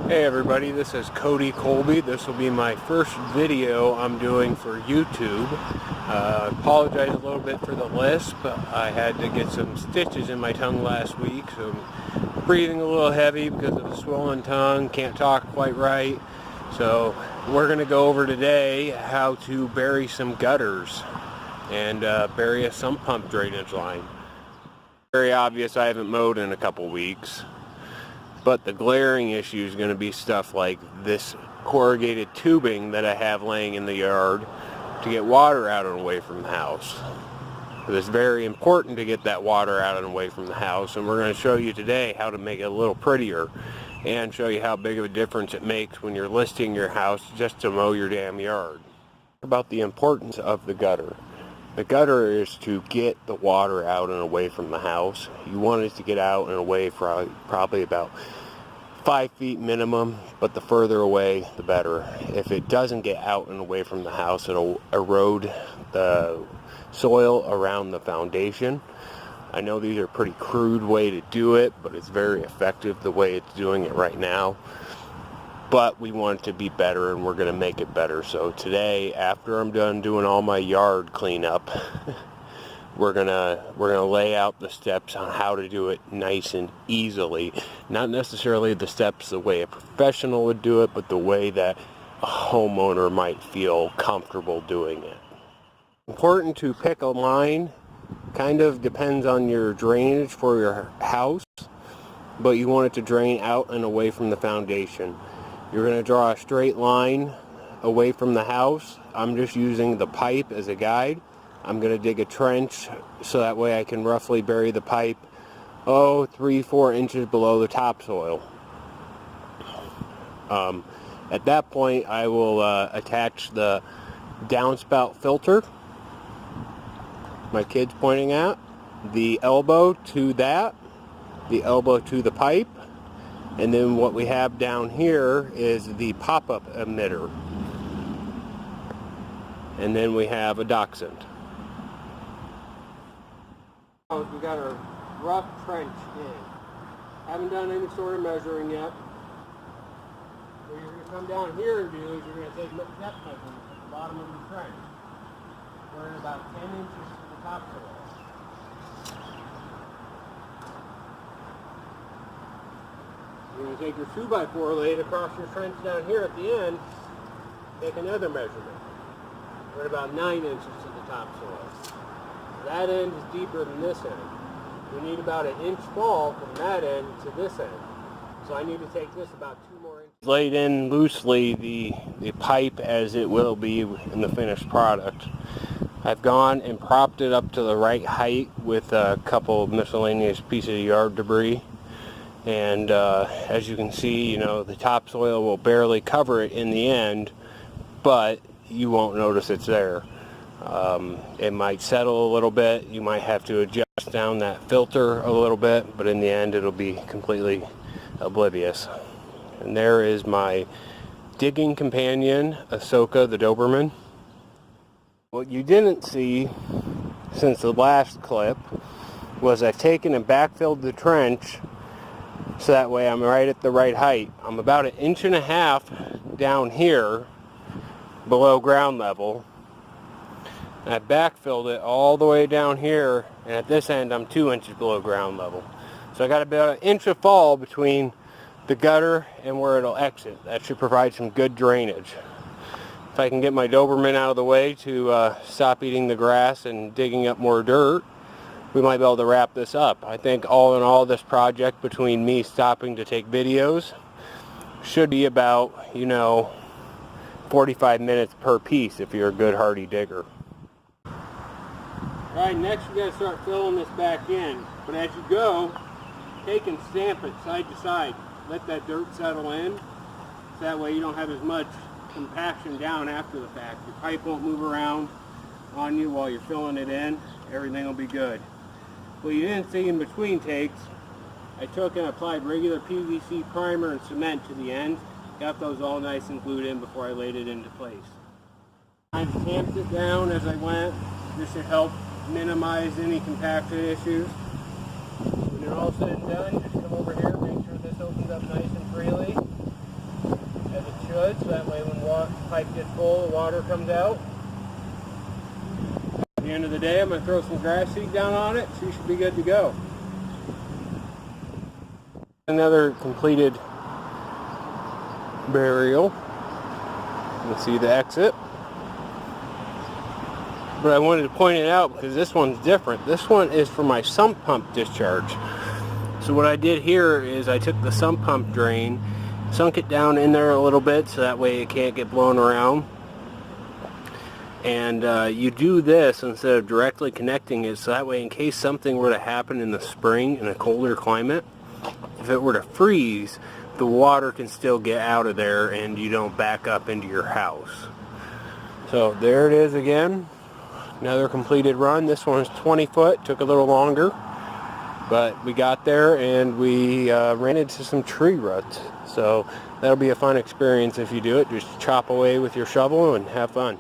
Hey everybody, this is Cody Colby. This will be my first video I'm doing for YouTube. Apologize a little bit for the lisp. I had to get some stitches in my tongue last week, so I'm breathing a little heavy because of a swollen tongue, can't talk quite right. So we're going to go over today how to bury some gutters and bury a sump pump drainage line. Very obvious I haven't mowed in a couple weeks. But the glaring issue is going to be stuff like this corrugated tubing that I have laying in the yard to get water out and away from the house. It's very important to get that water out and away from the house, and we're going to show you today how to make it a little prettier and show you how big of a difference it makes when you're listing your house just to mow your damn yard. About the importance of the gutter. The gutter is to get the water out and away from the house. You want it to get out and away for probably about 5 feet minimum, but the further away, the better. If it doesn't get out and away from the house, it'll erode the soil around the foundation. I know these are a pretty crude way to do it, but it's very effective the way it's doing it right now. But we want it to be better, and we're going to make it better. So today, after I'm done doing all my yard cleanup, we're gonna lay out the steps on how to do it nice and easily. Not necessarily the steps the way a professional would do it, but the way that a homeowner might feel comfortable doing it. Important to pick a line. Kind of depends on your drainage for your house, but you want it to drain out and away from the foundation. You're going to draw a straight line away from the house. I'm just using the pipe as a guide. I'm going to dig a trench so that way I can roughly bury the pipe 3-4 inches below the topsoil. At that point I will attach the downspout filter my kid's pointing at, the elbow to that, the elbow to the pipe, and then what we have down here is the pop-up emitter. And then we have a dachshund. We got a rough trench in. Haven't done any sort of measuring yet. What you're going to come down here and do is you're going to take depth measurements at the bottom of the trench. We're at about 10 inches to the topsoil. You're going to take your 2x4 laid across your trench down here at the end, take another measurement. We're at about 9 inches to the topsoil. That end is deeper than this end. We need about an inch fall from that end to this end. So I need to take this about 2 more inches. Laid in loosely the pipe as it will be in the finished product. I've gone and propped it up to the right height with a couple of miscellaneous pieces of yard debris. And as you can see, the topsoil will barely cover it in the end, but you won't notice it's there. It might settle a little bit. You might have to adjust down that filter a little bit, but in the end it'll be completely oblivious. And there is my digging companion, Ahsoka the Doberman. What you didn't see since the last clip was I've taken and backfilled the trench so that way I'm right at the right height. I'm about 1.5 inches down here below ground level. And I backfilled it all the way down here, and at this end I'm 2 inches below ground level. So I got about 1 inch of fall between the gutter and where it'll exit. That should provide some good drainage. If I can get my Doberman out of the way to stop eating the grass and digging up more dirt, we might be able to wrap this up. I think all in all, this project, between me stopping to take videos, should be about 45 minutes per piece if you're a good hardy digger. Alright, next we got to start filling this back in. But as you go, take and stamp it side to side. Let that dirt settle in. So that way you don't have as much compaction down after the fact. Your pipe won't move around on you while you're filling it in. Everything will be good. What you didn't see in between takes, I took and applied regular PVC primer and cement to the end. Got those all nice and glued in before I laid it into place. I tamped it down as I went. This should help minimize any compaction issues. When you're all said and done, just come over here, make sure this opens up nice and freely. this, so that way when the pipe gets full, the water comes out. At the end of the day, I'm going to throw some grass seed down on it, so you should be good to go. Another completed burial. You can see the exit. But I wanted to point it out because this one's different. This one is for my sump pump discharge. So what I did here is I took the sump pump drain, sunk it down in there a little bit so that way it can't get blown around. And you do this instead of directly connecting it, so that way in case something were to happen in the spring in a colder climate, if it were to freeze, the water can still get out of there and you don't back up into your house. So there it is again. Another completed run. This one's 20 foot, took a little longer, but we got there and we ran into some tree roots. So that'll be a fun experience if you do it. Just chop away with your shovel and have fun.